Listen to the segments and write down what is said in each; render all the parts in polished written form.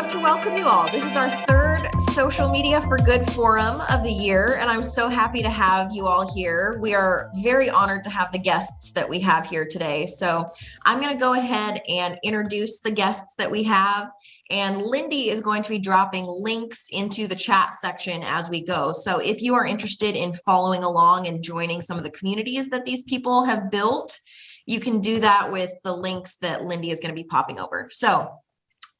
love to welcome you all. This is our third Social Media for Good Forum of the year, and I'm so happy to have you all here. We are very honored to have the guests that we have here today. So I'm going to go ahead and introduce the guests that we have, and Lindy is going to be dropping links into the chat section as we go. So if you are interested in following along and joining some of the communities that these people have built, you can do that with the links that Lindy is going to be popping over. So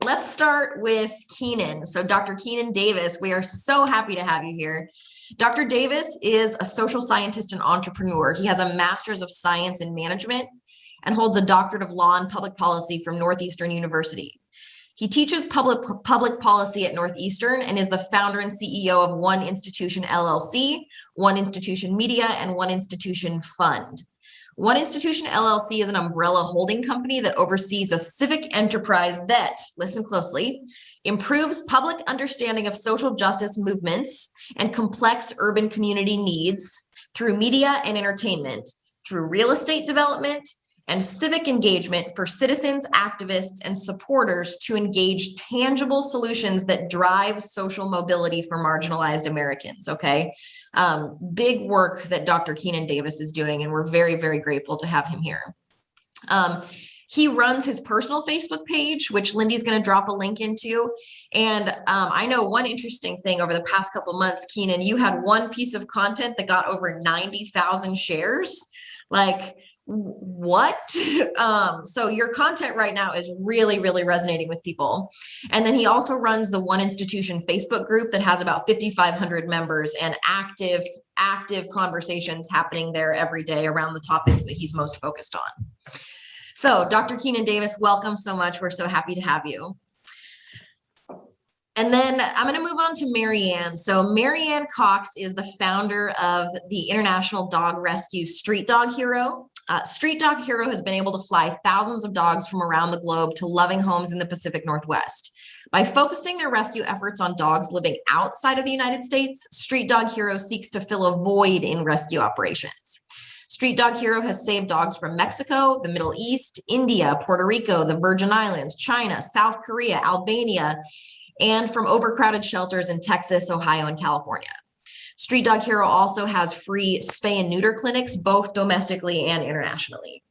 let's start with Keenan. So Dr. Keenan Davis, we are so happy to have you here. Dr. Davis is a social scientist and entrepreneur. He has a master's of science in management and holds a doctorate of law and public policy from Northeastern University. He teaches public policy at Northeastern and is the founder and CEO of One Institution LLC, One Institution Media, and One Institution Fund. One Institution LLC is an umbrella holding company that oversees a civic enterprise that, listen closely, improves public understanding of social justice movements and complex urban community needs through media and entertainment, through real estate development and civic engagement for citizens, activists, and supporters to engage tangible solutions that drive social mobility for marginalized Americans, okay? Big work that Dr. Keenan Davis is doing, and we're very, very grateful to have him here. He runs his personal Facebook page, which Lindy's going to drop a link into. And I know one interesting thing over the past couple months, Keenan, you had one piece of content that got over 90,000 shares. Like, what? So your content right now is really, really resonating with people. And then he also runs the One Institution Facebook group that has about 5,500 members and active conversations happening there every day around the topics that he's most focused on. So Dr. Keenan Davis, welcome so much. We're so happy to have you. And then I'm going to move on to Marianne. So Marianne Cox is the founder of the International Dog Rescue Street Dog Hero. Street Dog Hero has been able to fly thousands of dogs from around the globe to loving homes in the Pacific Northwest. By focusing their rescue efforts on dogs living outside of the United States, Street Dog Hero seeks to fill a void in rescue operations. Street Dog Hero has saved dogs from Mexico, the Middle East, India, Puerto Rico, the Virgin Islands, China, South Korea, Albania, and from overcrowded shelters in Texas, Ohio, and California. Street Dog Hero also has free spay and neuter clinics, both domestically and internationally.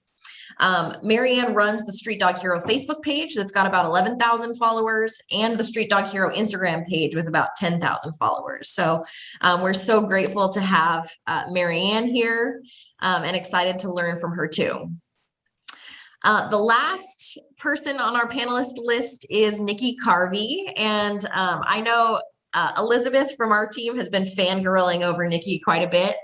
Marianne runs the Street Dog Hero Facebook page that's got about 11,000 followers and the Street Dog Hero Instagram page with about 10,000 followers. So we're so grateful to have Marianne here and excited to learn from her too. The last person on our panelist list is Nikki Carvey. And I know Elizabeth from our team has been fangirling over Nikki quite a bit.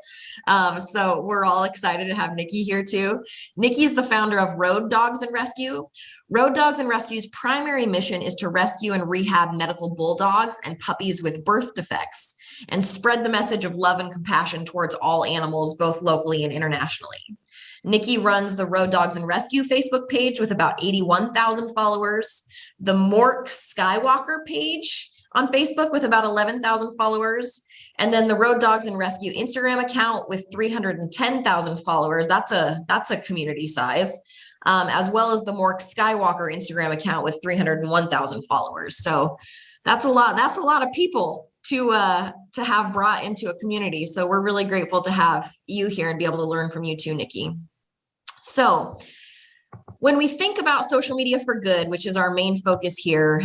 So we're all excited to have Nikki here too. Nikki is the founder of Road Dogs and Rescue. Road Dogs and Rescue's primary mission is to rescue and rehab medical bulldogs and puppies with birth defects and spread the message of love and compassion towards all animals, both locally and internationally. Nikki runs the Road Dogs and Rescue Facebook page with about 81,000 followers, the Mork Skywalker page on Facebook with about 11,000 followers, and then the Road Dogs and Rescue Instagram account with 310,000 followers. That's a community size, as well as the Mork Skywalker Instagram account with 301,000 followers. So that's a lot. That's a lot of people to have brought into a community. So we're really grateful to have you here and be able to learn from you too, Nikki. So when we think about social media for good, which is our main focus here,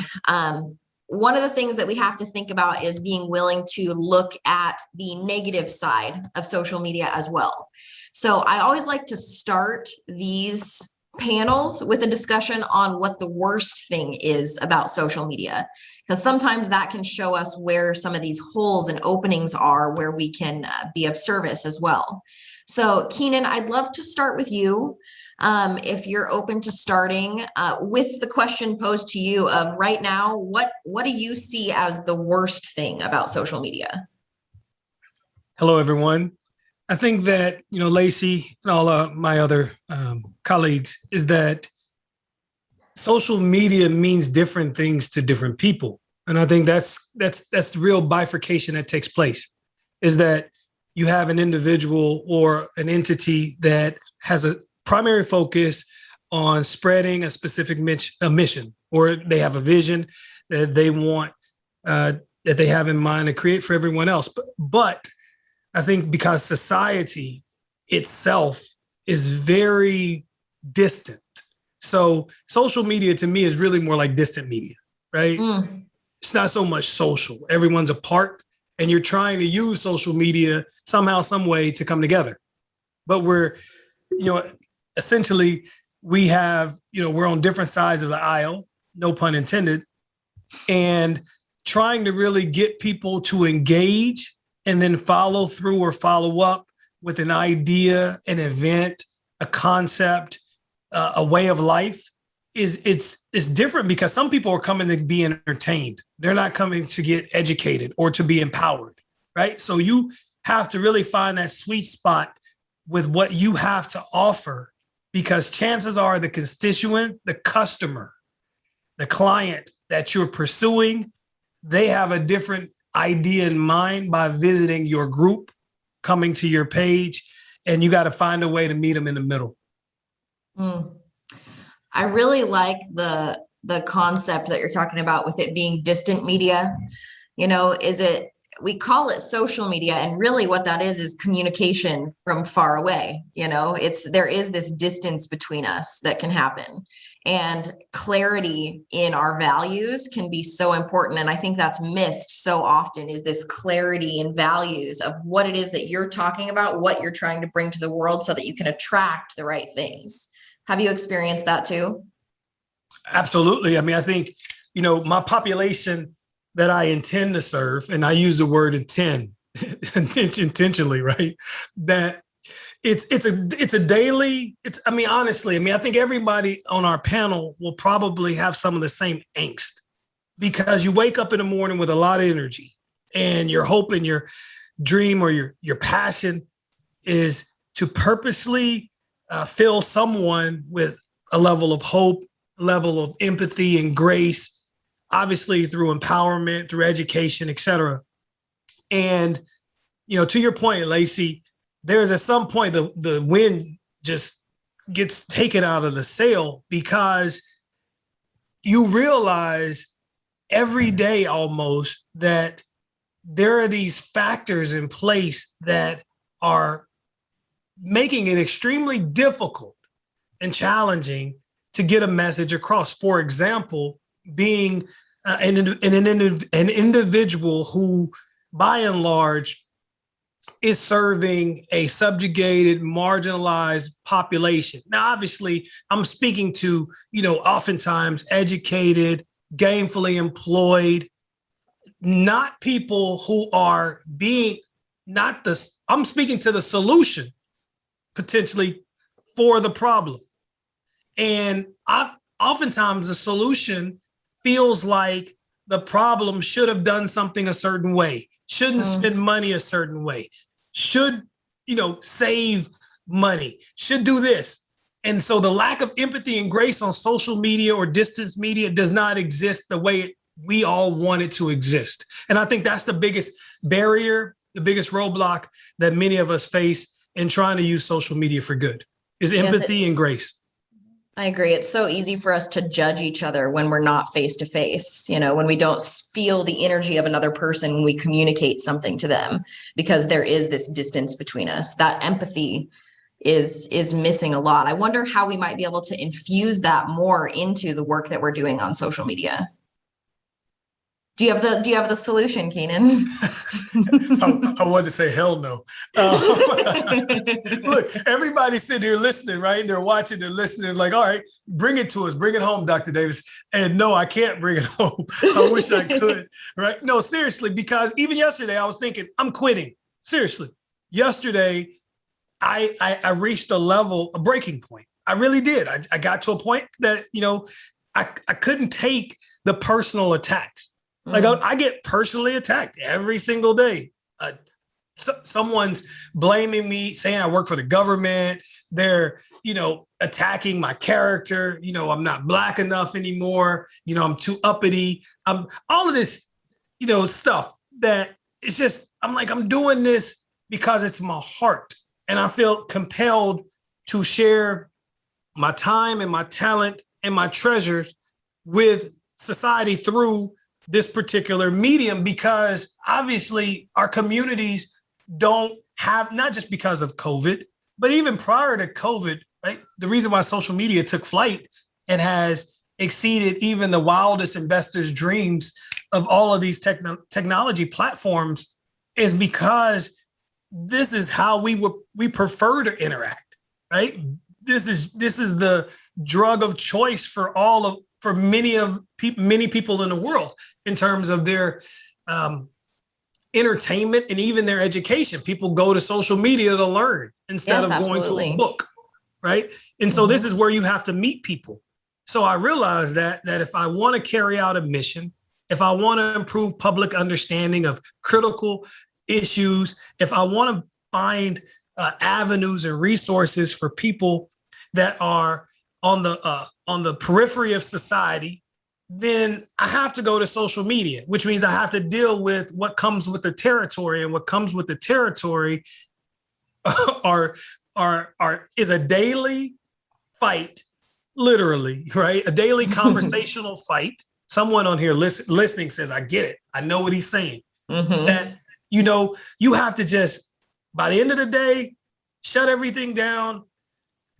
one of the things that we have to think about is being willing to look at the negative side of social media as well. So I always like to start these panels with a discussion on what the worst thing is about social media, because sometimes that can show us where some of these holes and openings are where we can be of service as well. So Keenan, I'd love to start with you. If you're open to starting with the question posed to you of right now, what do you see as the worst thing about social media? Hello, everyone. I think that, Lacey and all my other colleagues is that social media means different things to different people. And I think that's the real bifurcation that takes place, is that you have an individual or an entity that has a primary focus on spreading a specific mission, or they have a vision that they want, that they have in mind to create for everyone else. But I think because society itself is very distant. So social media to me is really more like distant media, right? It's not so much social. Everyone's apart and you're trying to use social media somehow, some way to come together. But we're, essentially we have, we're on different sides of the aisle, no pun intended, and trying to really get people to engage and then follow through or follow up with an idea, an event, a concept, a way of life it's different because some people are coming to be entertained. They're not coming to get educated or to be empowered, right? So you have to really find that sweet spot with what you have to offer, because chances are the constituent, the customer, the client that you're pursuing, they have a different idea in mind by visiting your group, coming to your page, and you got to find a way to meet them in the middle. I really like the concept that you're talking about with it being distant media. We call it social media, and really what that is communication from far away. There is this distance between us that can happen, and clarity in our values can be so important. And I think that's missed so often, is this clarity in values of what it is that you're talking about, what you're trying to bring to the world so that you can attract the right things. Have you experienced that too? Absolutely. I mean, I think, my population that I intend to serve, and I use the word intend intentionally, right? That it's a daily, honestly, I think everybody on our panel will probably have some of the same angst, because you wake up in the morning with a lot of energy and your hope and your dream or your passion is to purposely fill someone with a level of hope, level of empathy and grace, obviously through empowerment, through education, et cetera. And, to your point, Lacey, there's at some point the wind just gets taken out of the sail, because you realize every day almost that there are these factors in place that are making it extremely difficult and challenging to get a message across. For example, being an individual who, by and large, is serving a subjugated, marginalized population. Now, obviously, I'm speaking to, oftentimes educated, gainfully employed, not people who are I'm speaking to the solution potentially for the problem. And oftentimes the solution feels like the problem should have done something a certain way, shouldn't spend money a certain way, should, save money, should do this. And so the lack of empathy and grace on social media or distance media does not exist the way we all want it to exist. And I think that's the biggest barrier, the biggest roadblock that many of us face in trying to use social media for good, is empathy and grace. I agree. It's so easy for us to judge each other when we're not face to face, when we don't feel the energy of another person when we communicate something to them, because there is this distance between us. That empathy is missing a lot. I wonder how we might be able to infuse that more into the work that we're doing on social media. Do you have the solution, Keenan? I wanted to say hell no. Look, everybody's sitting here listening, right? They're watching, they're listening, like, all right, bring it to us, bring it home, Dr. Davis. And no, I can't bring it home. I wish I could, right? No, seriously, because even yesterday I was thinking, I'm quitting. Seriously. Yesterday, I reached a breaking point. I really did. I got to a point that, I couldn't take the personal attacks. Like I get personally attacked every single day. Someone's blaming me, saying I work for the government. They're, attacking my character. I'm not Black enough anymore. I'm too uppity. I'm all of this, stuff that it's just, I'm like, I'm doing this because it's my heart. And I feel compelled to share my time and my talent and my treasures with society through this particular medium because obviously our communities don't have, not just because of COVID, but even prior to COVID, right? The reason why social media took flight and has exceeded even the wildest investors' dreams of all of these technology platforms is because this is how we prefer to interact, right? This is the drug of choice for many people in the world in terms of their entertainment and even their education. People go to social media to learn instead of going to a book, right? And so this is where you have to meet people. So I realized that if I want to carry out a mission, if I want to improve public understanding of critical issues, if I want to find avenues and resources for people that are on the periphery of society, then I have to go to social media, which means I have to deal with what comes with the territory, and what comes with the territory is a daily fight, literally, right? A daily conversational fight. Someone on here listening says, I get it. I know what he's saying. That, you have to just, by the end of the day, shut everything down,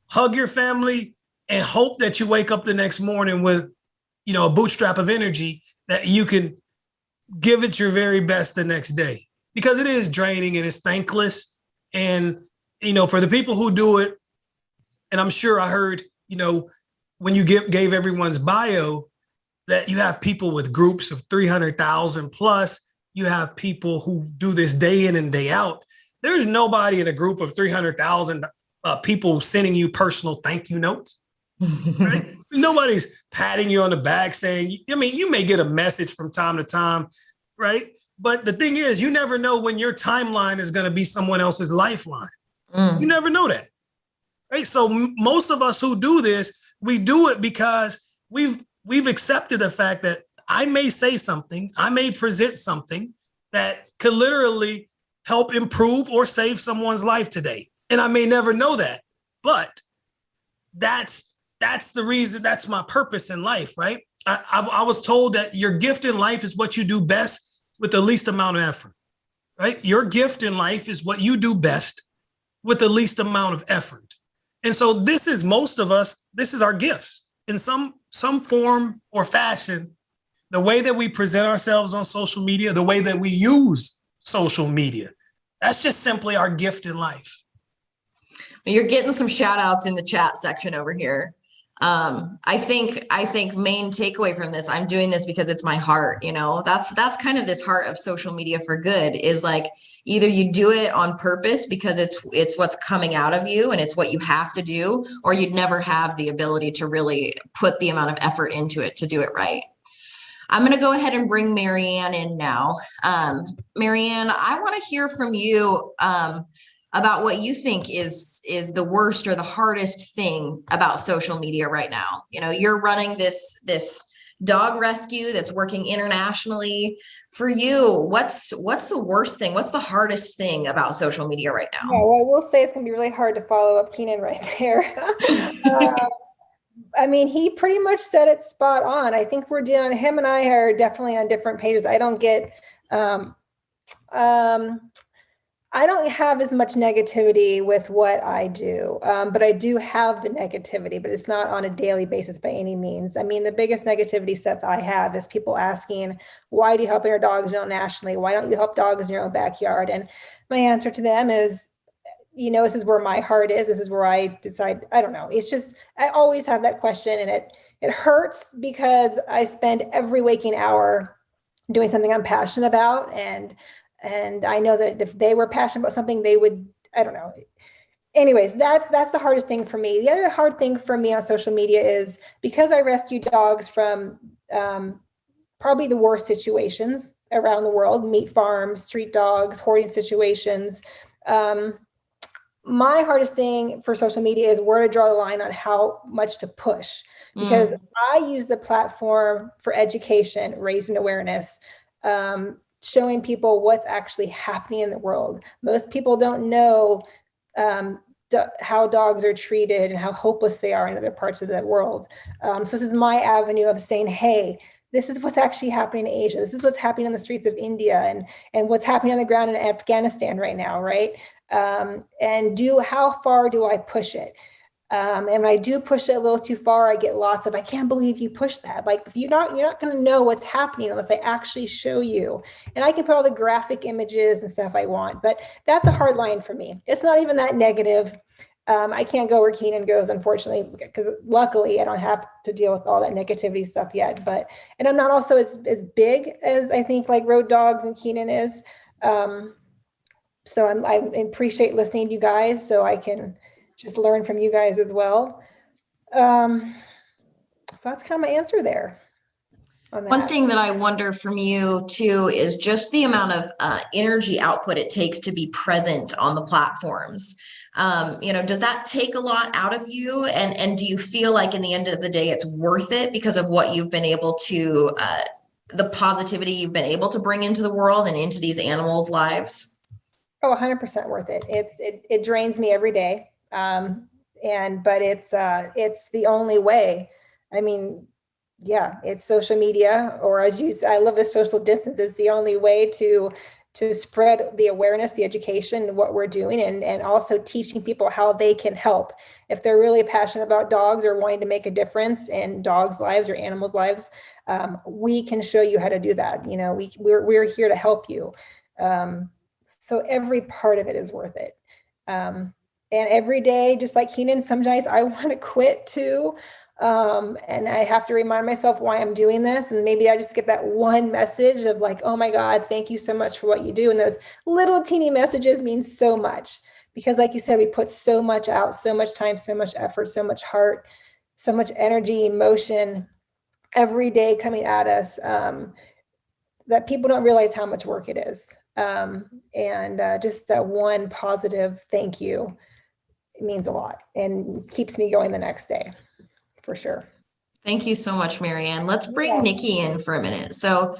hug your family, and hope that you wake up the next morning with, a bootstrap of energy that you can give it your very best the next day, because it is draining and it's thankless. And, for the people who do it, and I'm sure I heard, when you gave everyone's bio, that you have people with groups of 300,000 plus, you have people who do this day in and day out. There's nobody in a group of 300,000 people sending you personal thank you notes. Right? Nobody's patting you on the back saying, you may get a message from time to time, right? But the thing is, you never know when your timeline is going to be someone else's lifeline. You never know that, right? So most of us who do this, we do it because we've accepted the fact that I may say something, I may present something that could literally help improve or save someone's life today. And I may never know that, but that's the reason, that's my purpose in life, right? I was told that your gift in life is what you do best with the least amount of effort, right? Your gift in life is what you do best with the least amount of effort. And so this is our gifts in some form or fashion. The way that we present ourselves on social media, the way that we use social media, that's just simply our gift in life. You're getting some shout outs in the chat section over here. I think main takeaway from this, I'm doing this because it's my heart, that's kind of this heart of social media for good, is like, either you do it on purpose because it's what's coming out of you and it's what you have to do, or you'd never have the ability to really put the amount of effort into it to do it right. I'm going to go ahead and bring Marianne in now. Marianne, I want to hear from you about what you think is the worst or the hardest thing about social media right now. You're running this dog rescue that's working internationally. For you, what's the worst thing? What's the hardest thing about social media right now? Yeah, well, I will say it's going to be really hard to follow up Keenan right there. He pretty much said it spot on. I think him and I are definitely on different pages. I don't get, I don't have as much negativity with what I do, but I do have the negativity, but it's not on a daily basis by any means. The biggest negativity stuff I have is people asking, why do you help your dogs internationally? Why don't you help dogs in your own backyard? And my answer to them is, this is where my heart is. This is where I decide. I don't know. It's just, I always have that question, and it hurts because I spend every waking hour doing something I'm passionate about. And I know that if they were passionate about something, they would, I don't know. Anyways, that's the hardest thing for me. The other hard thing for me on social media is because I rescue dogs from probably the worst situations around the world, meat farms, street dogs, hoarding situations. My hardest thing for social media is where to draw the line on how much to push, because I use the platform for education, raising awareness, showing people what's actually happening in the world. Most people don't know how dogs are treated and how hopeless they are in other parts of the world. So this is my avenue of saying, hey, this is what's actually happening in Asia. This is what's happening on the streets of India and what's happening on the ground in Afghanistan right now, right? And how far do I push it? And when I do push it a little too far, I get lots of, I can't believe you pushed that. Like, if you're not going to know what's happening unless I actually show you. And I can put all the graphic images and stuff I want, but that's a hard line for me. It's not even that negative. I can't go where Keenan goes, unfortunately, because luckily I don't have to deal with all that negativity stuff yet. And I'm not also as big as I think like Road Dogs and Keenan is. So I appreciate listening to you guys, so I can just learn from you guys as well. So that's kind of my answer there. One thing that I wonder from you too is just the amount of energy output it takes to be present on the platforms. Does that take a lot out of you? And do you feel like in the end of the day, it's worth it because of what you've been able to, the positivity you've been able to bring into the world and into these animals' lives? Oh, 100% worth it. It drains me every day. But it's the only way. I mean, yeah, it's social media, or I love the social distance. It's the only way to spread the awareness, the education, what we're doing, and also teaching people how they can help. If they're really passionate about dogs or wanting to make a difference in dogs' lives or animals' lives, we can show you how to do that. We're here to help you. So every part of it is worth it. And every day, just like Keenan, sometimes I want to quit too. And I have to remind myself why I'm doing this. And maybe I just get that one message of like, oh my God, thank you so much for what you do. And those little teeny messages mean so much, because like you said, we put so much out, so much time, so much effort, so much heart, so much energy, emotion every day coming at us, that people don't realize how much work it is. Just that one positive thank you, it means a lot and keeps me going the next day. For sure. Thank you so much, Marianne. Let's bring Nikki in for a minute. So,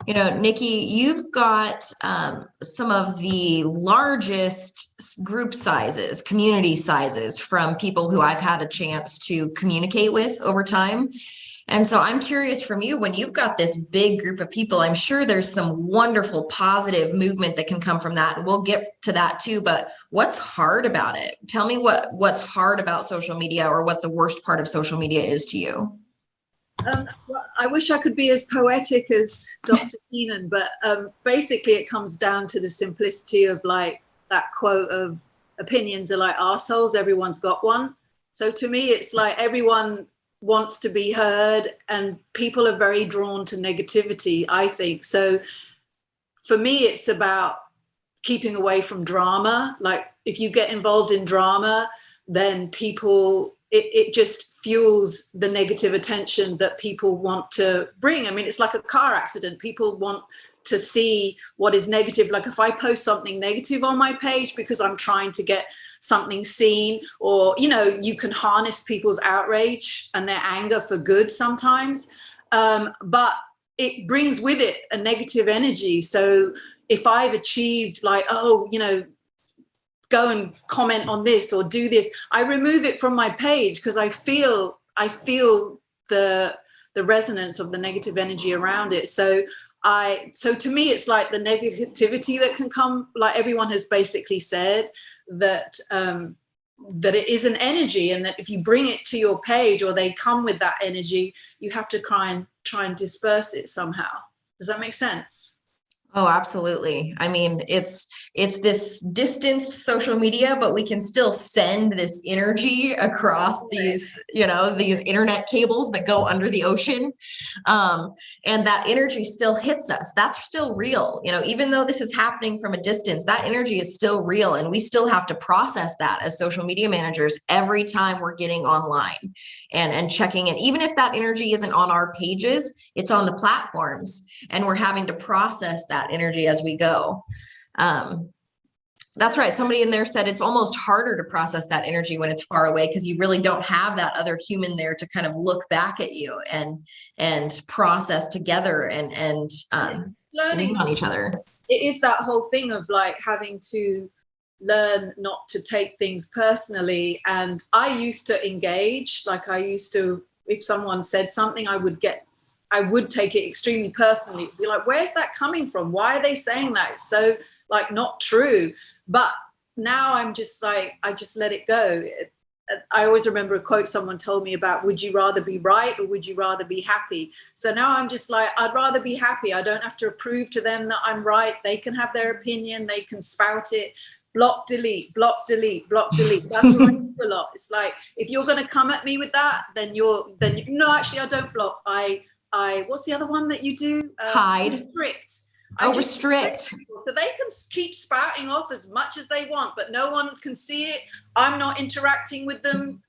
Nikki, you've got some of the largest group sizes, community sizes from people who I've had a chance to communicate with over time. And so I'm curious from you, when you've got this big group of people, I'm sure there's some wonderful positive movement that can come from that. And we'll get to that too, but what's hard about it? Tell me what's hard about social media, or what the worst part of social media is to you. Well, I wish I could be as poetic as Dr. Keenan, but basically it comes down to the simplicity of like that quote of opinions are like arseholes, everyone's got one. So to me, it's like everyone wants to be heard, and people are very drawn to negativity, I think. So for me, it's about keeping away from drama. Like if you get involved in drama, then it just fuels the negative attention that people want to bring. I mean, it's like a car accident. People want to see what is negative. Like if I post something negative on my page because I'm trying to get something seen, or, you can harness people's outrage and their anger for good sometimes. But it brings with it a negative energy. So if I've achieved like, go and comment on this or do this, I remove it from my page because I feel the resonance of the negative energy around it. So to me, it's like the negativity that can come, like everyone has basically said, that it is an energy, and that if you bring it to your page or they come with that energy, you have to try and disperse it somehow. Does that make sense? Oh, absolutely. I mean, it's this distanced social media, but we can still send this energy across these internet cables that go under the ocean. And that energy still hits us. That's still real. Even though this is happening from a distance, that energy is still real. And we still have to process that as social media managers every time we're getting online and checking it. Even if that energy isn't on our pages, it's on the platforms, and we're having to process that energy as we go. That's right. Somebody in there said it's almost harder to process that energy when it's far away, because you really don't have that other human there to kind of look back at you and process together and learning on each other. It is that whole thing of like having to learn not to take things personally. And I used to engage, if someone said something, I I would take it extremely personally. Be like, where's that coming from? Why are they saying that? It's so like not true. But now I'm just like, I just let it go. I always remember a quote someone told me about, would you rather be right or would you rather be happy? So now I'm just like, I'd rather be happy. I don't have to prove to them that I'm right. They can have their opinion. They can spout it. Block, delete, block, delete, block, delete. That's what I do a lot. It's like, if you're going to come at me with that, then no, actually I don't block. I what's the other one that you do? Hide. Restrict. Restrict. So they can keep spouting off as much as they want, but no one can see it. I'm not interacting with them.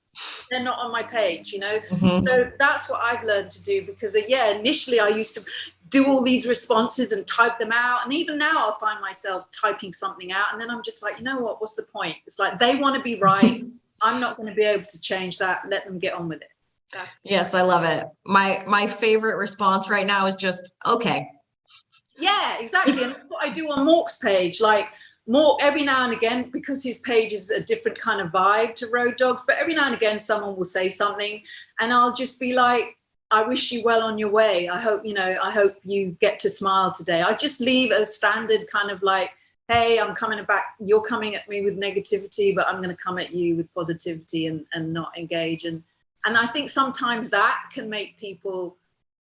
They're not on my page, you know? So that's what I've learned to do, because initially I used to do all these responses and type them out. And even now I'll find myself typing something out. And then I'm just like, you know what, what's the point? It's like, they want to be right. I'm not going to be able to change that. Let them get on with it. Yes, I love it. My favorite response right now is just, okay. Yeah, exactly. And that's what I do on Mork's page. Like Mork, every now and again, because his page is a different kind of vibe to Road Dogs, but every now and again someone will say something and I'll just be like, I wish you well on your way. I hope you get to smile today. I just leave a standard kind of like, hey, I'm coming back. You're coming at me with negativity, but I'm going to come at you with positivity and not engage. And I think sometimes that can make people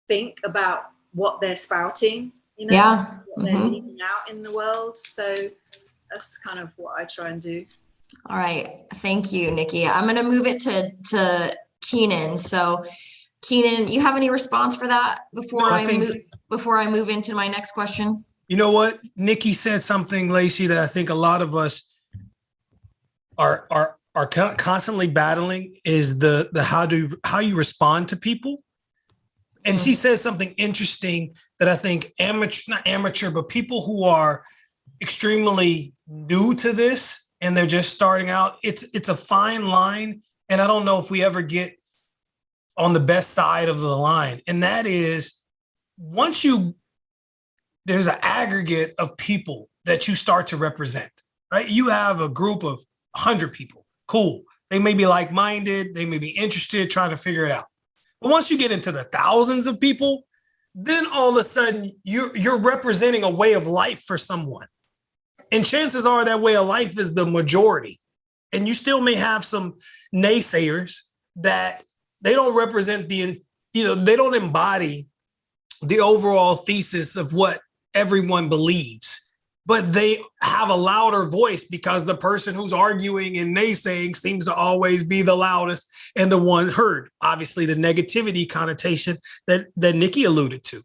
think about what they're spouting, you know, what they're leaving out in the world. So that's kind of what I try and do. All right. Thank you, Nikki. I'm going to move it to Keenan. So Keenan, you have any response for that before I move into my next question? You know what? Nikki said something, Lacey, that I think a lot of us are constantly battling is the how you respond to people. And she says something interesting that I think not amateur, but people who are extremely new to this and they're just starting out, it's a fine line. And I don't know if we ever get on the best side of the line. And that is, there's an aggregate of people that you start to represent, right? You have a group of 100 people. Cool. They may be like-minded. They may be interested, trying to figure it out. But once you get into the thousands of people, then all of a sudden you're representing a way of life for someone. And chances are that way of life is the majority. And you still may have some naysayers that they don't represent they don't embody the overall thesis of what everyone believes, but they have a louder voice because the person who's arguing and naysaying seems to always be the loudest and the one heard. Obviously, the negativity connotation that Nikki alluded to.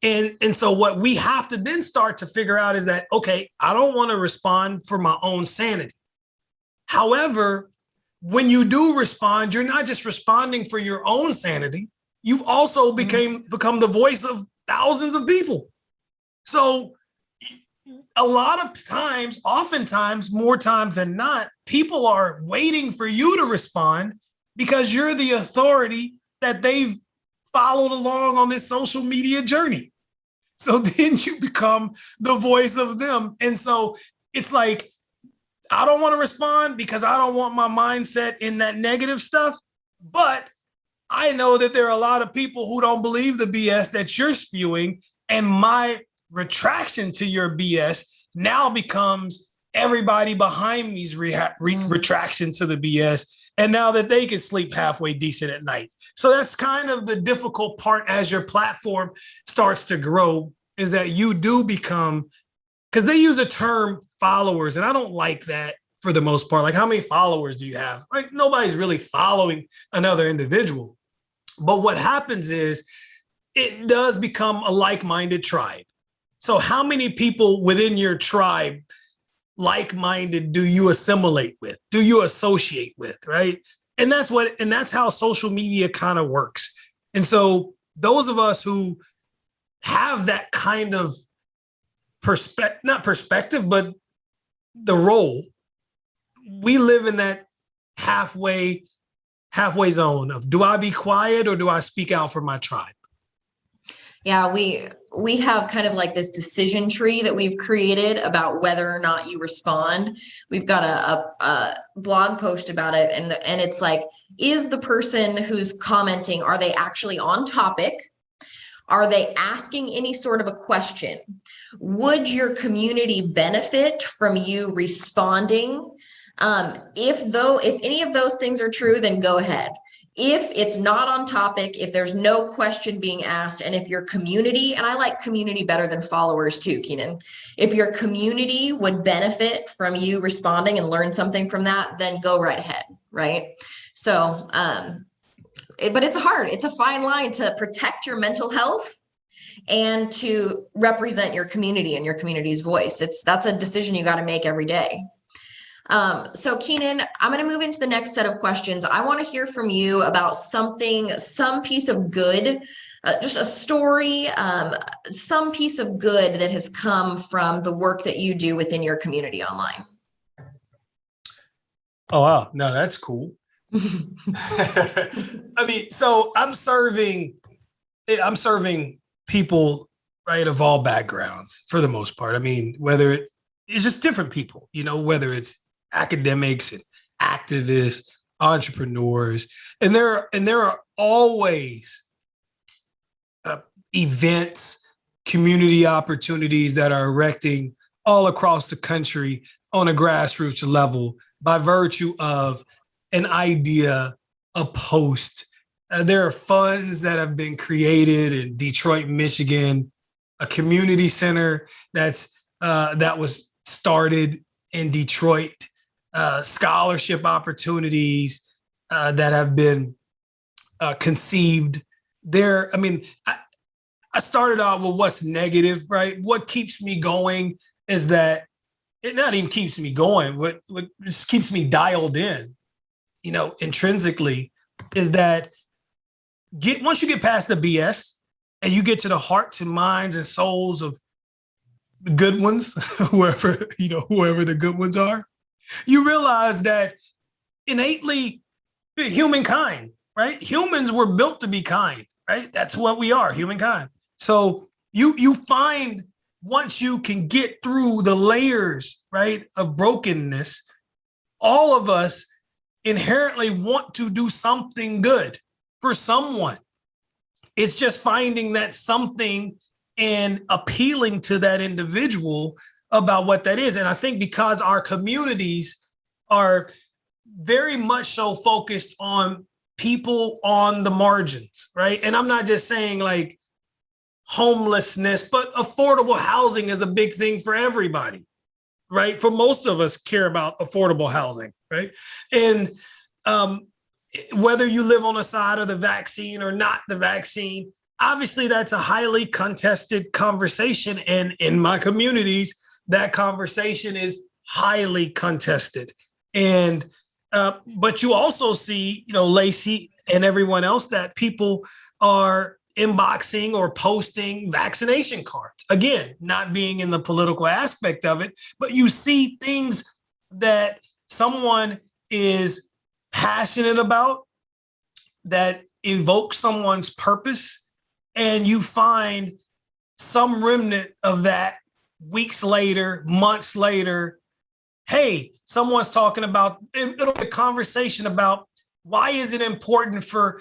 And so what we have to then start to figure out is that, okay, I don't want to respond for my own sanity. However, when you do respond, you're not just responding for your own sanity. You've also become the voice of thousands of people. So a lot of times, oftentimes, more times than not, people are waiting for you to respond because you're the authority that they've followed along on this social media journey. So then you become the voice of them. And so it's like, I don't want to respond because I don't want my mindset in that negative stuff. But I know that there are a lot of people who don't believe the BS that you're spewing. And my retraction to your BS now becomes everybody behind me's retraction to the BS. And now that they can sleep halfway decent at night. So that's kind of the difficult part as your platform starts to grow, is that you do become, because they use a term followers, and I don't like that for the most part. Like, how many followers do you have? Like, nobody's really following another individual. But what happens is it does become a like-minded tribe. So how many people within your tribe, like-minded, do you assimilate with? Do you associate with, right? And that's how social media kind of works. And so those of us who have that kind of not perspective, but the role, we live in that halfway zone of, do I be quiet or do I speak out for my tribe? Yeah, we have kind of like this decision tree that we've created about whether or not you respond. We've got a blog post about it, and it's like, is the person who's commenting, are they actually on topic? Are they asking any sort of a question? Would your community benefit from you responding? If any of those things are true, then go ahead. If it's not on topic, if there's no question being asked, and if your community, and I like community better than followers too, Keenan, if your community would benefit from you responding and learn something from that, then go right ahead, right? So, but it's hard. It's a fine line to protect your mental health and to represent your community and your community's voice. That's a decision you got to make every day. So Keenan, I'm going to move into the next set of questions. I want to hear from you about some piece of good, just a story, some piece of good that has come from the work that you do within your community online. Oh, wow. No, that's cool. I mean, so I'm serving people, right, of all backgrounds for the most part. I mean, whether it's just different people, whether it's academics and activists, entrepreneurs, and there are always events, community opportunities that are erecting all across the country on a grassroots level by virtue of an idea, a post. There are funds that have been created in Detroit, Michigan, a community center that was started in Detroit, scholarship opportunities that have been conceived there. I mean, I started out with what's negative, right? What keeps me going is that it not even keeps me going. What just keeps me dialed in, intrinsically, is that once you get past the BS and you get to the hearts and minds and souls of the good ones, whoever the good ones are, you realize that innately humankind, right? Humans were built to be kind, right? That's what we are, humankind. So you find once you can get through the layers, right, of brokenness, all of us inherently want to do something good for someone. It's just finding that something and appealing to that individual about what that is. And I think because our communities are very much so focused on people on the margins, right? And I'm not just saying like homelessness, but affordable housing is a big thing for everybody, right? For most of us care about affordable housing, right? And whether you live on the side of the vaccine or not the vaccine, obviously that's a highly contested conversation. And in my communities, that conversation is highly contested. And but you also see, Lacey and everyone else, that people are inboxing or posting vaccination cards. Again, not being in the political aspect of it, but you see things that someone is passionate about that evoke someone's purpose, and you find some remnant of that weeks later, months later. Hey, someone's talking about, it'll be a conversation about why is it important for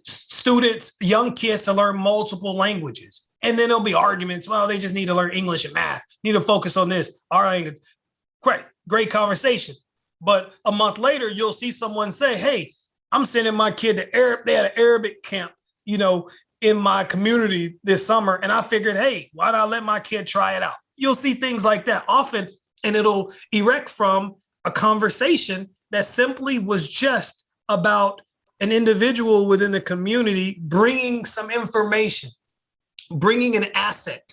students, young kids, to learn multiple languages? And then there'll be arguments. Well, they just need to learn English and math, need to focus on this. All right, great conversation. But a month later, you'll see someone say, hey, I'm sending my kid to Arab. They had an Arabic camp, in my community this summer. And I figured, hey, why not let my kid try it out? You'll see things like that often, and it'll erect from a conversation that simply was just about an individual within the community bringing some information, bringing an asset,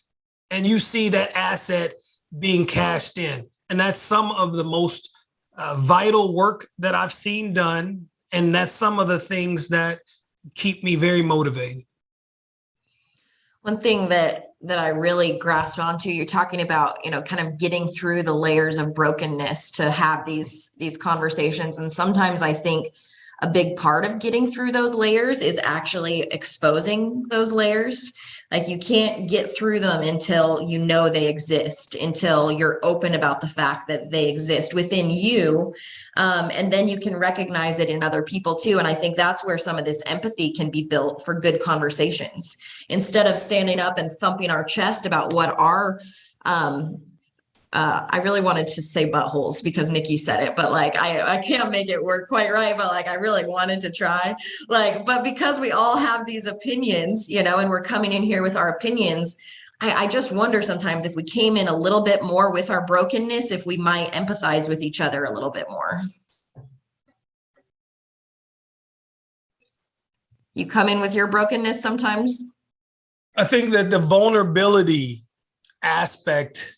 and you see that asset being cashed in. And that's some of the most vital work that I've seen done. And that's some of the things that keep me very motivated. One thing that I really grasped onto, you're talking about, kind of getting through the layers of brokenness to have these conversations. And sometimes I think a big part of getting through those layers is actually exposing those layers. Like you can't get through them until you know they exist, until you're open about the fact that they exist within you. And then you can recognize it in other people too. And I think that's where some of this empathy can be built for good conversations. Instead of standing up and thumping our chest about what our I really wanted to say buttholes because Nikki said it, but like I can't make it work quite right. But like I really wanted to try. Like, but because we all have these opinions, you know, and we're coming in here with our opinions, I just wonder sometimes if we came in a little bit more with our brokenness, if we might empathize with each other a little bit more. You come in with your brokenness sometimes? I think that the vulnerability aspect,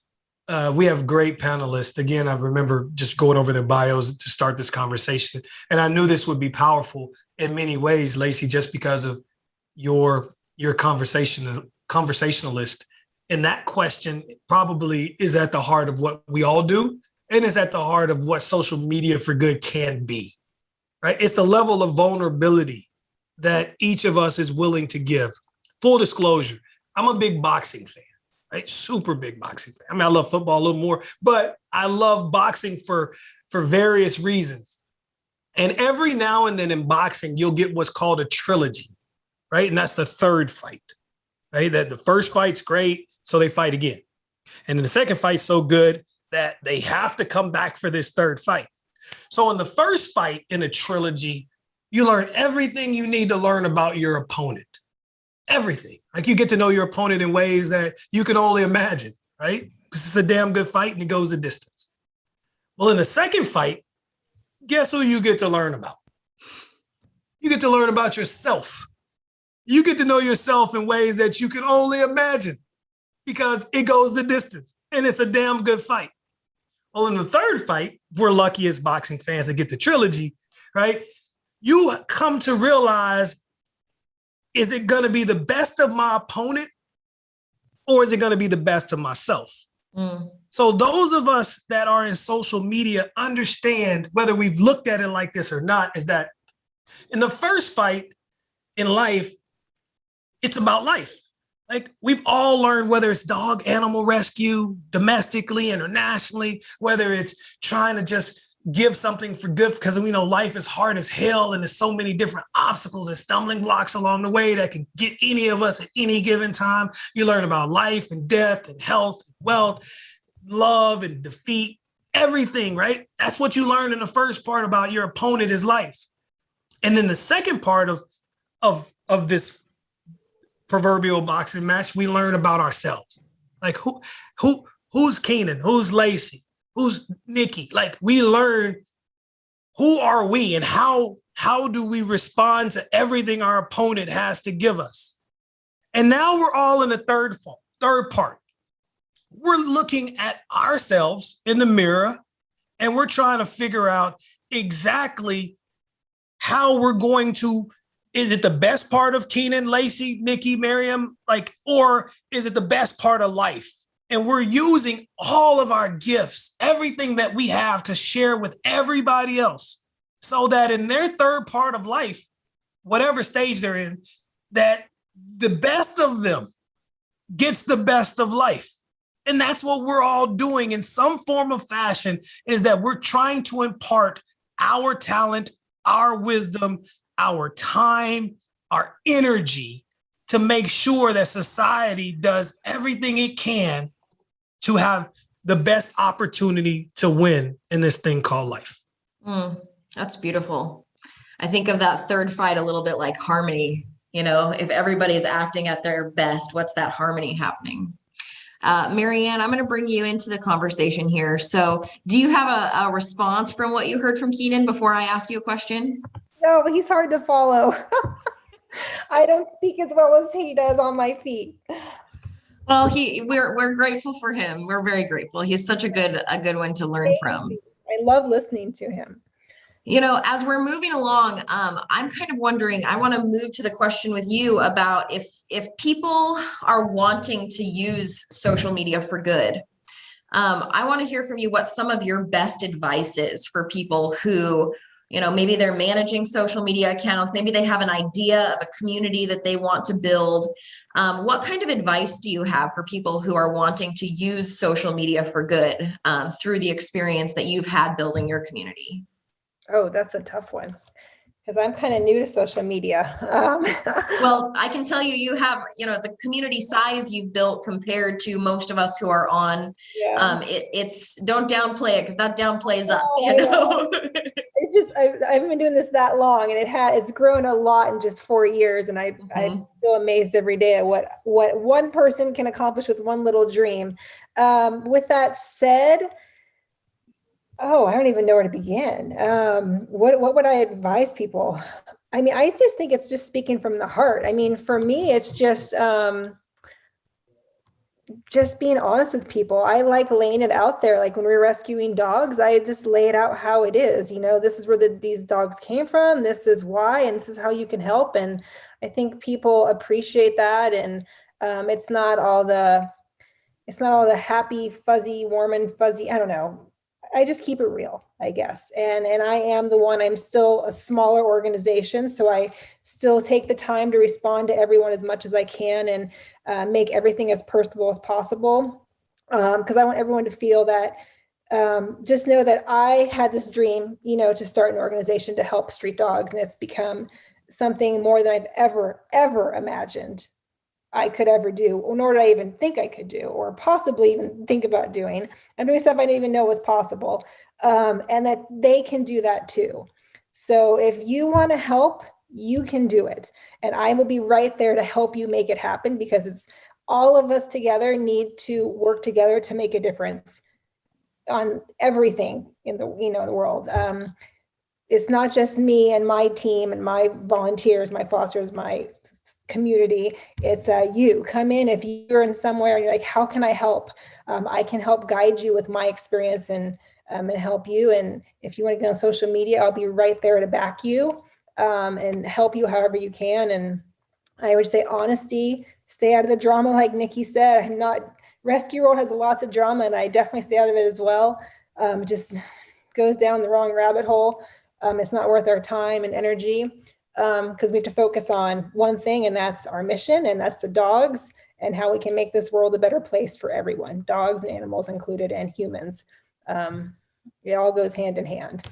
we have great panelists. Again, I remember just going over their bios to start this conversation. And I knew this would be powerful in many ways, Lacey, just because of your conversationalist. And that question probably is at the heart of what we all do, and is at the heart of what social media for good can be, right? It's the level of vulnerability that each of us is willing to give. Full disclosure, I'm a big boxing fan. Right? Super big boxing fan. I mean, I love football a little more, but I love boxing for various reasons. And every now and then in boxing, you'll get what's called a trilogy, right? And that's the third fight, right? That the first fight's great, so they fight again. And then the second fight's so good that they have to come back for this third fight. So in the first fight in a trilogy, you learn everything you need to learn about your opponent. Everything. Like you get to know your opponent in ways that you can only imagine, right? Because it's a damn good fight and it goes the distance. Well, in the second fight, guess who you get to learn about? You get to learn about yourself. You get to know yourself in ways that you can only imagine because it goes the distance and it's a damn good fight. Well, in the third fight, if we're lucky as boxing fans to get the trilogy, right? You come to realize, is it going to be the best of my opponent or is it going to be the best of myself? So those of us that are in social media understand, whether we've looked at it like this or not, is that in the first fight in life, it's about life. Like we've all learned, whether it's dog animal rescue, domestically, internationally, whether it's trying to just give something for good because we know life is hard as hell and there's so many different obstacles and stumbling blocks along the way that can get any of us at any given time. You learn about life and death and health, and wealth, love and defeat, everything, right? That's what you learn in the first part about your opponent is life. And then the second part of this proverbial boxing match, we learn about ourselves. Like who's Keenan? Who's Lacey? Who's Nikki? Like we learn who are we and how do we respond to everything our opponent has to give us. And now we're all in the third part. We're looking at ourselves in the mirror and we're trying to figure out exactly how we're going to, is it the best part of Keenan, Lacey, Nikki, Miriam, or is it the best part of life? And we're using all of our gifts, everything that we have to share with everybody else so that in their third part of life, whatever stage they're in, that the best of them gets the best of life. And that's what we're all doing in some form of fashion, is that we're trying to impart our talent, our wisdom, our time, our energy to make sure that society does everything it can to have the best opportunity to win in this thing called life. That's beautiful. I think of that third fight a little bit like harmony. You know, if everybody's acting at their best, what's that harmony happening? Marianne, I'm going to bring you into the conversation here. So do you have a response from what you heard from Keenan before I ask you a question? No, but he's hard to follow. I don't speak as well as he does on my feet. Well, we're grateful for him. We're very grateful. He's such a good one to learn from. I love listening to him. You know, as we're moving along, I'm kind of wondering, I want to move to the question with you about if people are wanting to use social media for good. I want to hear from you what some of your best advice is for people who, maybe they're managing social media accounts. Maybe they have an idea of a community that they want to build. What kind of advice do you have for people who are wanting to use social media for good through the experience that you've had building your community? Oh, that's a tough one because I'm kind of new to social media. Well, I can tell you, you have, the community size you've built compared to most of us who are on. Yeah. It's don't downplay it because that downplays us, I know. I haven't been doing this that long, and it's grown a lot in just 4 years, and I'm still amazed every day at what one person can accomplish with one little dream. With that said, I don't even know where to begin. What would I advise people? I mean, I just think it's just speaking from the heart. I mean, for me, it's just being honest with people. I like laying it out there. Like when we're rescuing dogs, I just lay it out how it is. This is where these dogs came from. This is why, and this is how you can help. And I think people appreciate that. And it's not all the happy, fuzzy, warm and fuzzy. I don't know. I just keep it real, I guess. And I am I'm still a smaller organization. So I still take the time to respond to everyone as much as I can and make everything as personable as possible. Because I want everyone to feel that, just know that I had this dream, to start an organization to help street dogs. And it's become something more than I've ever imagined I could ever do, nor did I even think I could do, or possibly even think about doing. I'm doing stuff I didn't even know was possible, and that they can do that too. So if you want to help, you can do it. And I will be right there to help you make it happen, because it's all of us together need to work together to make a difference on everything in the world. It's not just me and my team and my volunteers, my fosters, my community. It's you come in if you're in somewhere and you're like, how can I help? I can help guide you with my experience and help you. And if you want to get on social media, I'll be right there to back you and help you however you can. And I would say honesty, stay out of the drama. Like Nikki said, Rescue World has lots of drama, and I definitely stay out of it as well. It just goes down the wrong rabbit hole. It's not worth our time and energy. Because we have to focus on one thing, and that's our mission, and that's the dogs, and how we can make this world a better place for everyone, dogs and animals included, and humans. It all goes hand in hand.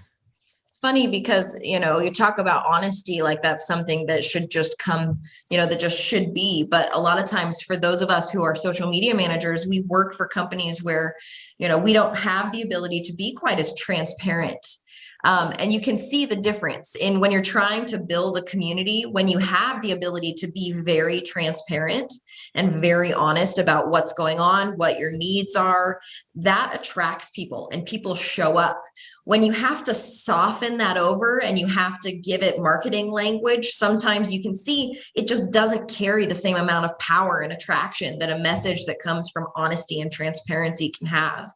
Funny because, you talk about honesty, like that's something that should just come, that just should be. But a lot of times for those of us who are social media managers, we work for companies where, we don't have the ability to be quite as transparent. And you can see the difference in when you're trying to build a community, when you have the ability to be very transparent and very honest about what's going on, what your needs are, that attracts people and people show up. When you have to soften that over and you have to give it marketing language, sometimes you can see it just doesn't carry the same amount of power and attraction that a message that comes from honesty and transparency can have.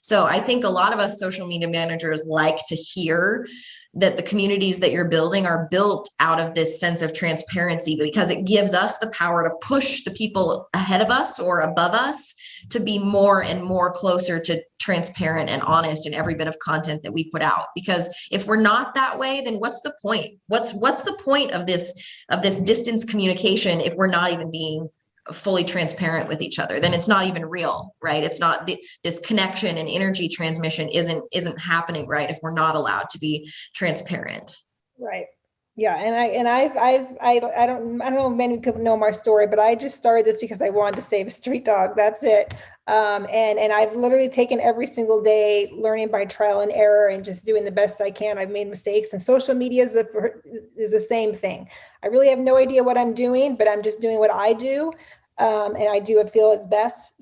So I think a lot of us social media managers like to hear that the communities that you're building are built out of this sense of transparency, because it gives us the power to push the people ahead of us or above us to be more and more closer to transparent and honest in every bit of content that we put out. Because if we're not that way, then what's the point? What's the point of this distance communication if we're not even being fully transparent with each other? Then it's not even real, right? It's not this connection and energy transmission isn't happening, right? If we're not allowed to be transparent. Right. Yeah. And I don't know if many people know my story, but I just started this because I wanted to save a street dog. That's it. And I've literally taken every single day learning by trial and error and just doing the best I can. I've made mistakes, and social media is the same thing. I really have no idea what I'm doing, but I'm just doing what I do. And I do feel it's best,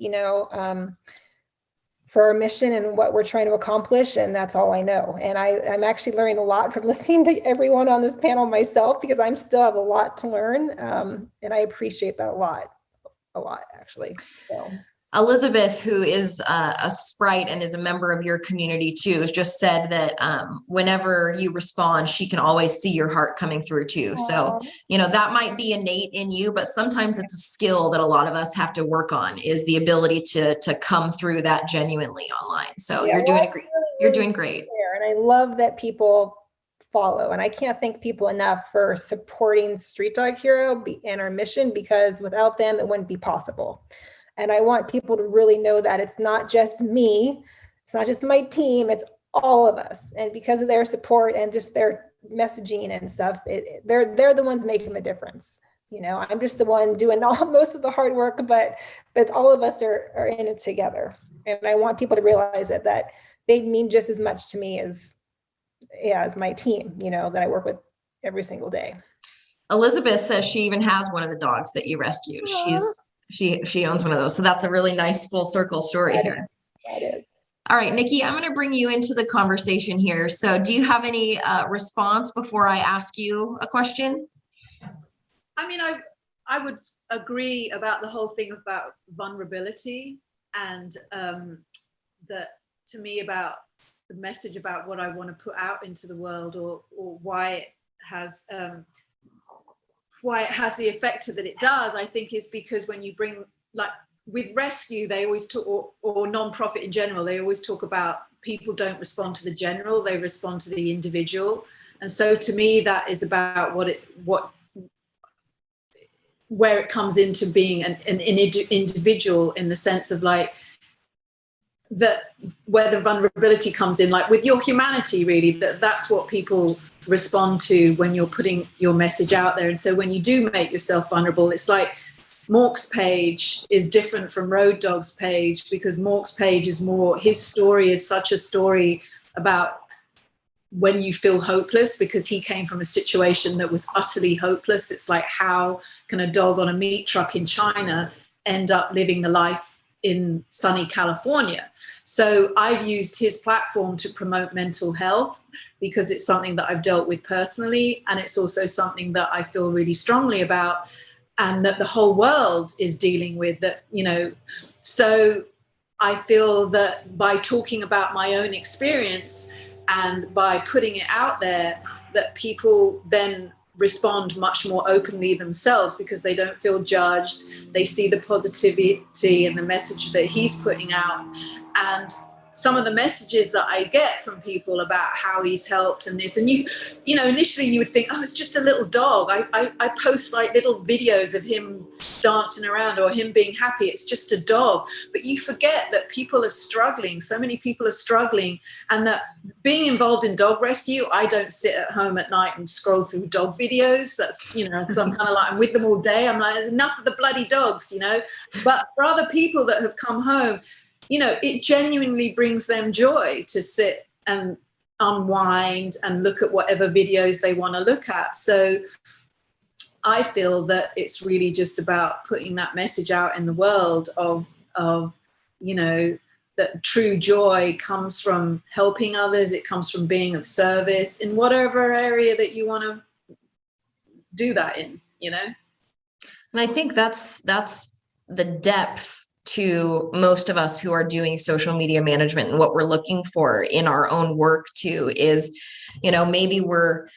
for our mission and what we're trying to accomplish. And that's all I know. And I'm actually learning a lot from listening to everyone on this panel myself, because I'm still have a lot to learn. And I appreciate that a lot actually. So. Elizabeth, who is a Sprite and is a member of your community too, has just said that whenever you respond, she can always see your heart coming through too. Aww. So, that might be innate in you, but sometimes it's a skill that a lot of us have to work on, is the ability to come through that genuinely online. So yeah, you're doing great. And I love that people follow. And I can't thank people enough for supporting Street Dog Hero and our mission, because without them, it wouldn't be possible. And I want people to really know that it's not just me, it's not just my team, it's all of us. And because of their support and just their messaging and stuff, they're the ones making the difference. You know, I'm just the one doing most of the hard work, but all of us are in it together. And I want people to realize that they mean just as much to me as my team, you know, that I work with every single day. Elizabeth says she even has one of the dogs that you rescued. She owns one of those. So that's a really nice full circle story here. That is. All right, Nikki, I'm going to bring you into the conversation here. So do you have any response before I ask you a question? I mean, I would agree about the whole thing about vulnerability, and that to me about the message about what I want to put out into the world, or why it has the effect that it does, I think is because when you bring, like with rescue, they always talk, or non-profit in general, they always talk about people don't respond to the general, they respond to the individual. And so to me, that is about where it comes into being an individual, in the sense of like that, where the vulnerability comes in, like with your humanity, really, that's what people respond to when you're putting your message out there. And so when you do make yourself vulnerable, it's like Mork's page is different from Road Dog's page, because Mork's page is more, his story is such a story about when you feel hopeless, because he came from a situation that was utterly hopeless. It's like, how can a dog on a meat truck in China end up living the life in sunny California? So I've used his platform to promote mental health, because it's something that I've dealt with personally, and it's also something that I feel really strongly about, and that the whole world is dealing with, that, you know. So I feel that by talking about my own experience and by putting it out there, that people then respond much more openly themselves, because they don't feel judged. They see the positivity and the message that he's putting out. And some of the messages that I get from people about how he's helped and this, and you know, initially you would think, oh, it's just a little dog. I post like little videos of him dancing around or him being happy. It's just a dog. But you forget that people are struggling. So many people are struggling, and that being involved in dog rescue, I don't sit at home at night and scroll through dog videos. That's, you know, because I'm kind of like, I'm with them all day. I'm like, there's enough of the bloody dogs, you know. But for other people that have come home, you know, it genuinely brings them joy to sit and unwind and look at whatever videos they want to look at. So I feel that it's really just about putting that message out in the world of, you know, that true joy comes from helping others. It comes from being of service in whatever area that you want to do that in, you know. And I think that's the depth to most of us who are doing social media management, and what we're looking for in our own work too is, you know, maybe we're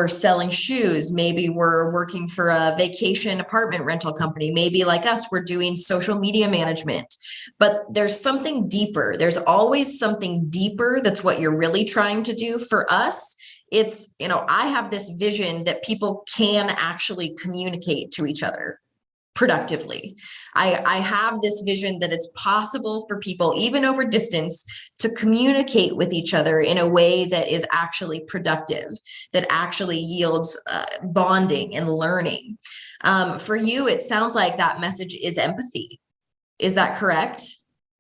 selling shoes, maybe we're working for a vacation apartment rental company, maybe like us, we're doing social media management, but there's something deeper. There's always something deeper. That's what you're really trying to do. For us, it's, you know, I have this vision that people can actually communicate to each other productively. I have this vision that it's possible for people, even over distance, to communicate with each other in a way that is actually productive, that actually yields bonding and learning. For you, it sounds like that message is empathy. Is that correct?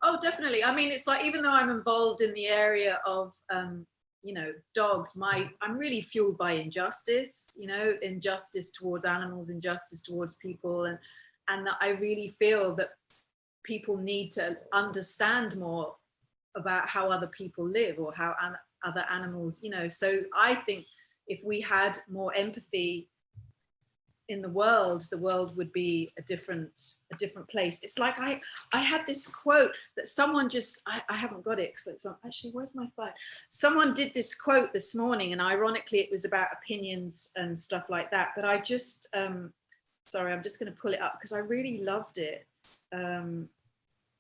Oh, definitely. I mean, it's like, even though I'm involved in the area of, you know, dogs, I'm really fueled by injustice, you know, injustice towards animals, injustice towards people. And that I really feel that people need to understand more about how other people live, or how other animals, you know. So I think if we had more empathy in the world would be a different place. It's like I had this quote that someone just, I haven't got it, so it's on, actually, where's my phone? Someone did this quote this morning, and ironically it was about opinions and stuff like that, but I just sorry, I'm just going to pull it up because I really loved it, and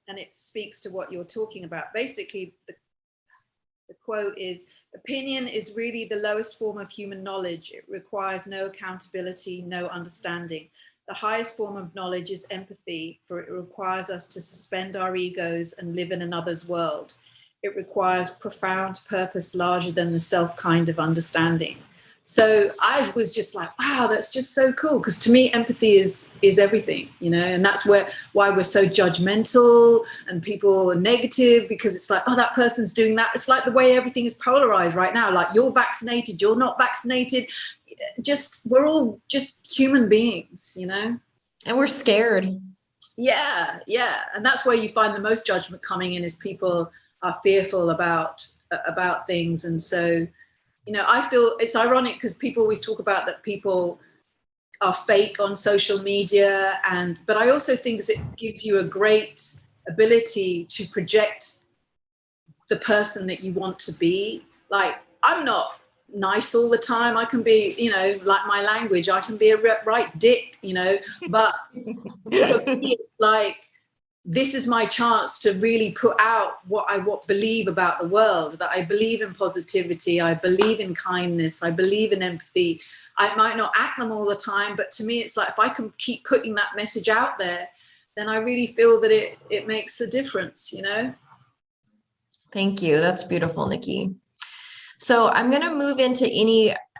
it speaks to what you're talking about. Basically, The quote is, "Opinion is really the lowest form of human knowledge. It requires no accountability, no understanding. The highest form of knowledge is empathy, for it requires us to suspend our egos and live in another's world. It requires profound purpose larger than the self kind of understanding." So I was just like, wow, that's just so cool. Because to me, empathy is everything, you know, and that's why we're so judgmental and people are negative, because it's like, oh, that person's doing that. It's like the way everything is polarized right now. Like, you're vaccinated, you're not vaccinated. We're all just human beings, you know? And we're scared. Yeah. And that's where you find the most judgment coming in, is people are fearful about things. And so, you know, I feel it's ironic because people always talk about that people are fake on social media, but I also think it gives you a great ability to project the person that you want to be. Like, I'm not nice all the time. I can be, you know, like my language, I can be a right dick, you know, but for me, it's like, this is my chance to really put out what I believe about the world, that I believe in positivity, I believe in kindness, I believe in empathy. I might not act them all the time, but to me, it's like, if I can keep putting that message out there, then I really feel that it makes a difference, you know? Thank you. That's beautiful, Nikki. So I'm going to move into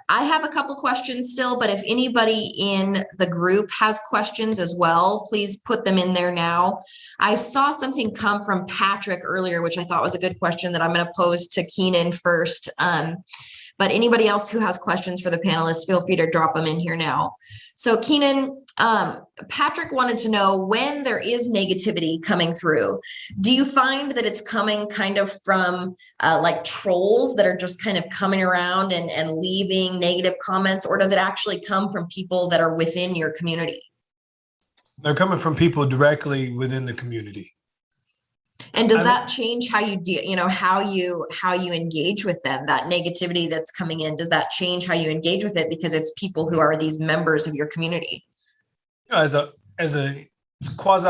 I have a couple questions still, but if anybody in the group has questions as well, please put them in there now. I saw something come from Patrick earlier, which I thought was a good question that I'm going to pose to Keenan first. But anybody else who has questions for the panelists, feel free to drop them in here now. So Keenan, Patrick wanted to know, when there is negativity coming through, do you find that it's coming kind of from like trolls that are just kind of coming around and leaving negative comments, or does it actually come from people that are within your community? They're coming from people directly within the community. And does that change how you do, you know, how you engage with them? That negativity that's coming in, does that change how you engage with it because it's people who are these members of your community? You know, as a it's quasi,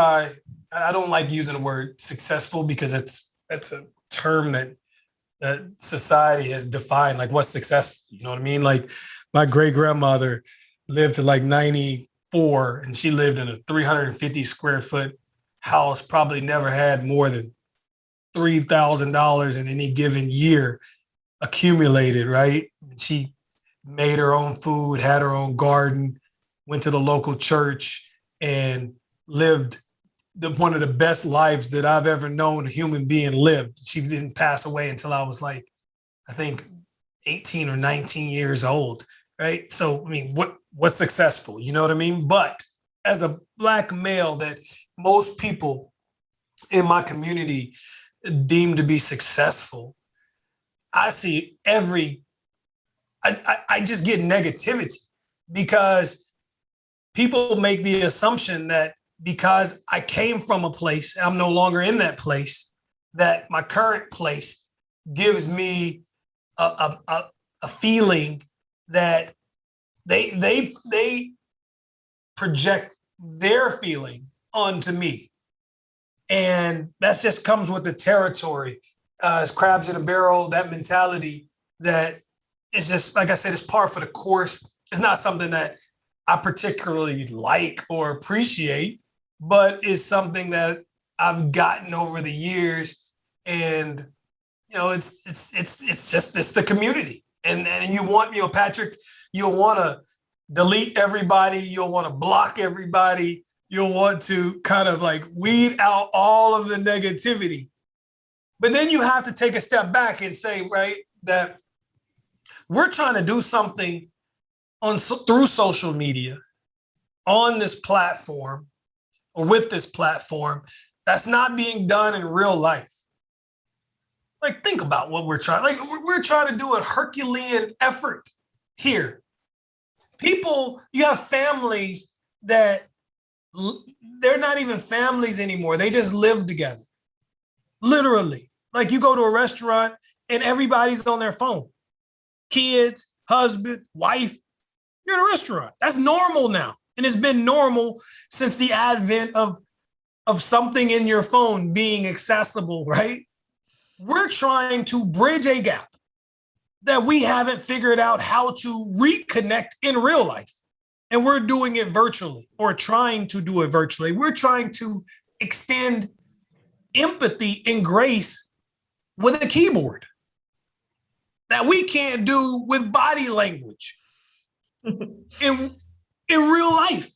I don't like using the word successful, because that's a term that society has defined, like what's successful. You know what I mean? Like, my great grandmother lived to like 94, and she lived in a 350 square foot house, probably never had more than $3,000 in any given year accumulated, right? She made her own food, had her own garden, went to the local church, and lived one of the best lives that I've ever known a human being lived. She didn't pass away until I was like, I think 18 or 19 years old, right? So, I mean, what's successful? You know what I mean? But as a Black male that most people in my community deem to be successful, I see I just get negativity, because people make the assumption that because I came from a place, I'm no longer in that place, that my current place gives me a feeling that they project their feeling onto me. And that just comes with the territory. It's crabs in a barrel, that mentality that is just, like I said, it's par for the course. It's not something that I particularly like or appreciate, but it's something that I've gotten over the years. And, you know, it's the community. And you want, you know, Patrick, you'll want to delete everybody. You'll want to block everybody. You'll want to kind of like weed out all of the negativity. But then you have to take a step back and say, right, that we're trying to do something through social media, on this platform, or with this platform, that's not being done in real life. Like, think about what we're trying. Like, we're trying to do a Herculean effort here. People, you have families that they're not even families anymore. They just live together. Literally. Like, you go to a restaurant and everybody's on their phone. Kids, husband, wife. You're in a restaurant. That's normal now. And it's been normal since the advent of something in your phone being accessible, right? we're trying to bridge a gap that we haven't figured out how to reconnect in real life. And we're doing it virtually, or trying to do it virtually. We're trying to extend empathy and grace with a keyboard that we can't do with body language in real life.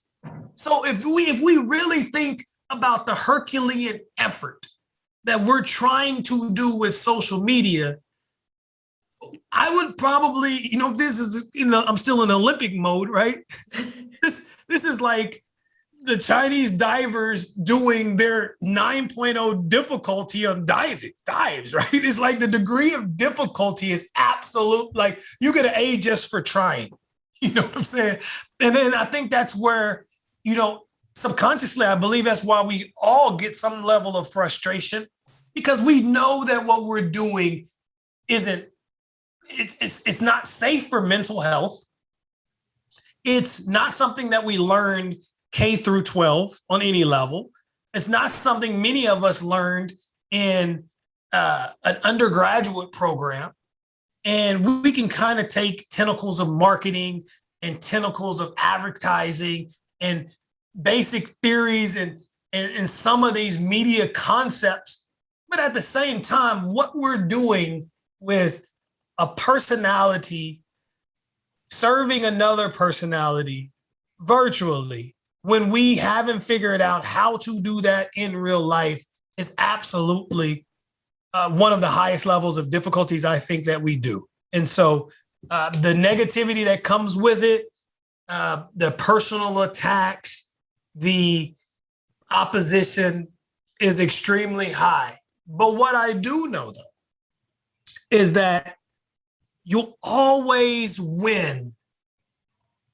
So if we really think about the Herculean effort that we're trying to do with social media, I would probably, this is, I'm still in Olympic mode, right? This is like the Chinese divers doing their 9.0 difficulty on dives, right? It's like the degree of difficulty is absolute. Like you get an A just for trying. You know what I'm saying? And then I think that's where, subconsciously, I believe that's why we all get some level of frustration, because we know that what we're doing it's not safe for mental health. It's not something that we learned K through 12 on any level. It's not something many of us learned in an undergraduate program. And we can kind of take tentacles of marketing and tentacles of advertising and basic theories and some of these media concepts. But at the same time, what we're doing with a personality serving another personality virtually, when we haven't figured out how to do that in real life, is absolutely one of the highest levels of difficulties I think that we do. And so the negativity that comes with it, the personal attacks, the opposition is extremely high. But what I do know, though, is that you'll always win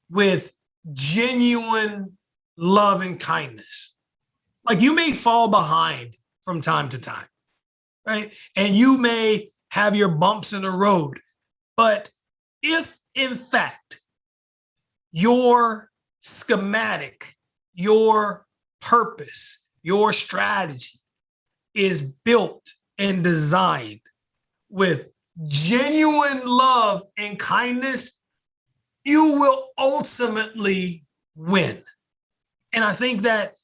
with genuine love and kindness. Like you may fall behind from time to time, right? And you may have your bumps in the road. But if, in fact, your schematic, your purpose, your strategy is built and designed with genuine love and kindness, you will ultimately win. And I think that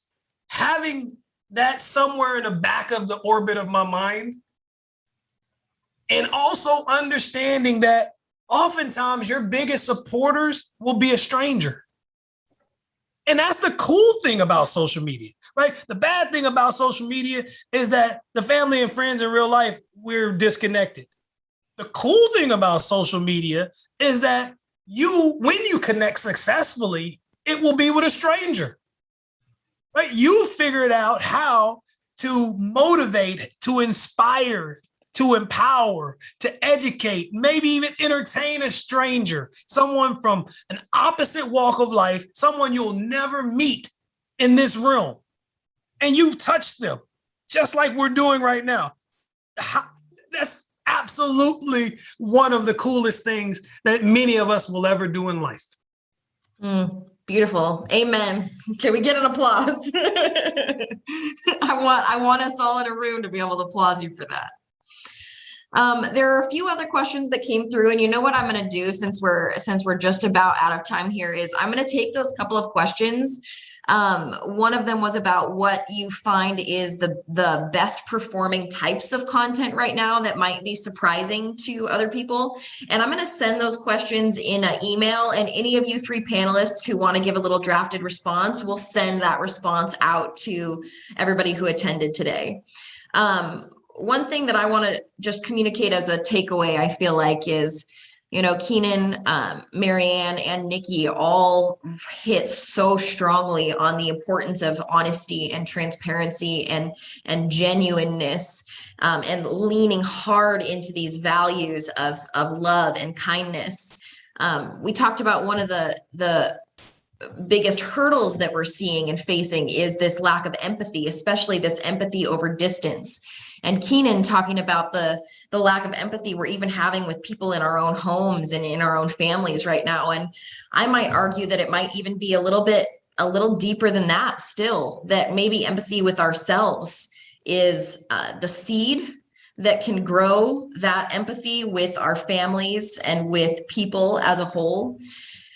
having that somewhere in the back of the orbit of my mind, and also understanding that oftentimes your biggest supporters will be a stranger. And that's the cool thing about social media, right? The bad thing about social media is that the family and friends in real life, we're disconnected. The cool thing about social media is that when you connect successfully, it will be with a stranger, right? You figured out how to motivate, to inspire, to empower, to educate, maybe even entertain a stranger, someone from an opposite walk of life, someone you'll never meet in this realm. And you've touched them, just like we're doing right now. That's absolutely one of the coolest things that many of us will ever do in life. Beautiful. Amen. Can we get an applause? I want us all in a room to be able to applaud you for that. There are a few other questions that came through, and you know what I'm going to do since we're just about out of time here is I'm going to take those couple of questions. One of them was about what you find is the best performing types of content right now that might be surprising to other people. And I'm going to send those questions in an email, and any of you three panelists who want to give a little drafted response, we'll send that response out to everybody who attended today. One thing that I want to just communicate as a takeaway, I feel like is, Keenan, Marianne, and Nikki all hit so strongly on the importance of honesty and transparency and genuineness, and leaning hard into these values of love and kindness. We talked about one of the biggest hurdles that we're seeing and facing is this lack of empathy, especially this empathy over distance. And Keenan talking about the lack of empathy we're even having with people in our own homes and in our own families right now. And I might argue that it might even be a little deeper than that still, that maybe empathy with ourselves is the seed that can grow that empathy with our families and with people as a whole.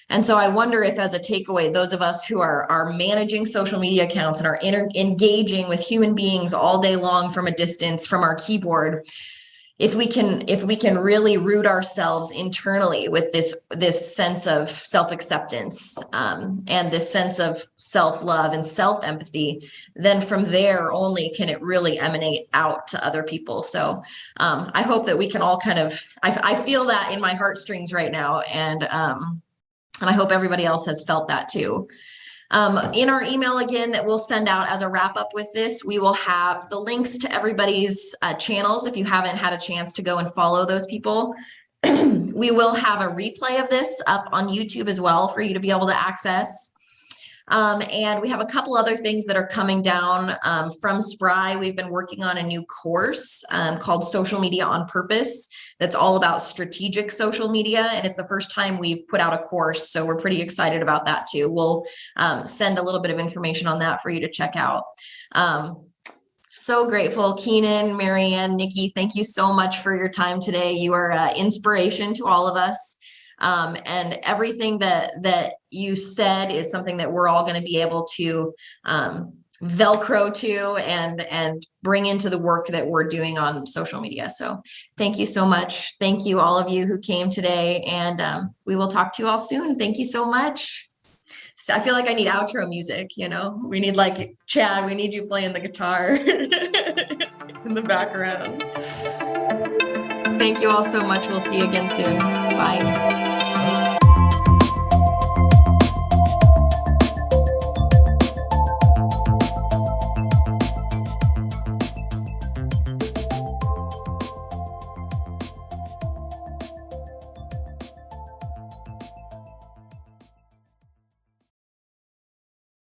And so I wonder if, as a takeaway, those of us who are managing social media accounts and are engaging with human beings all day long from a distance from our keyboard, if we can really root ourselves internally with this sense of self-acceptance and this sense of self-love and self-empathy, then from there only can it really emanate out to other people. So I hope that we can all kind of, I feel that in my heartstrings right now, and I hope everybody else has felt that too. In our email again that we'll send out as a wrap up with this, we will have the links to everybody's channels if you haven't had a chance to go and follow those people. We will have a replay of this up on YouTube as well for you to be able to access. And we have a couple other things that are coming down from Spry. We've been working on a new course called Social Media on Purpose that's all about strategic social media. And it's the first time we've put out a course. So we're pretty excited about that too. We'll send a little bit of information on that for you to check out. So grateful. Keenan, Marianne, Nikki, thank you so much for your time today. You are inspiration to all of us. And everything that you said is something that we're all going to be able to Velcro to and bring into the work that we're doing on social media. So thank you so much. Thank you all of you who came today, and we will talk to you all soon. Thank you so much. So I feel like I need outro music, you know, we need like Chad, we need you playing the guitar in the background. Thank you all so much. We'll see you again soon. Bye.